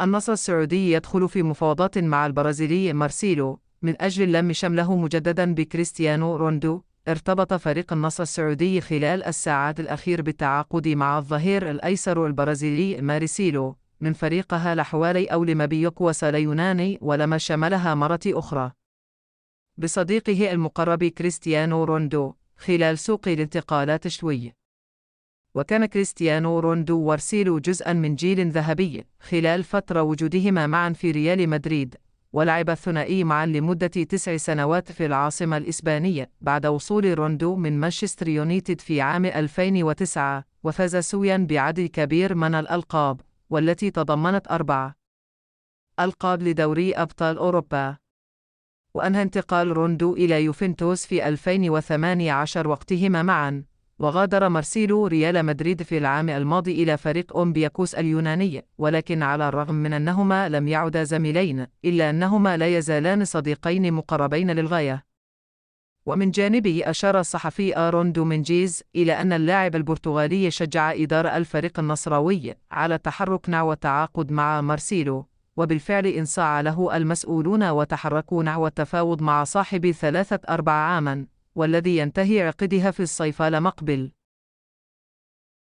النصر السعودي يدخل في مفاوضات مع البرازيلي مارسيلو من أجل لم شمله مجددا بكريستيانو رونالدو. ارتبط فريق النصر السعودي خلال الساعات الأخيرة بالتعاقد مع الظهير الأيسر البرازيلي مارسيلو من فريقها لحوالي أو لما بيقوس اليوناني ولما شملها مرة أخرى بصديقه المقرب كريستيانو رونالدو خلال سوق الانتقالات الشتوي. وكان كريستيانو رونالدو ومارسيلو جزءاً من جيل ذهبي خلال فترة وجودهما معاً في ريال مدريد، ولعب الثنائي معاً لمدة 9 سنوات في العاصمة الإسبانية بعد وصول رونالدو من مانشستر يونايتد في عام 2009، وفاز سوياً بعدد كبير من الألقاب، والتي تضمنت 4 ألقاب لدوري أبطال أوروبا. وأنهى انتقال رونالدو إلى يوفنتوس في 2018 وقتهما معاً. وغادر مارسيلو ريال مدريد في العام الماضي إلى فريق أولمبياكوس اليوناني، ولكن على الرغم من أنهما لم يعودا زميلين، إلا أنهما لا يزالان صديقين مقربين للغاية. ومن جانبه أشار الصحفي آرون دومينجيز إلى أن اللاعب البرتغالي شجع إدارة الفريق النصراوي على التحرك نحو التعاقد مع مارسيلو، وبالفعل انصاع له المسؤولون وتحركوا نحو التفاوض مع صاحب 3-4 عاماً، والذي ينتهي عقدها في الصيف المقبل.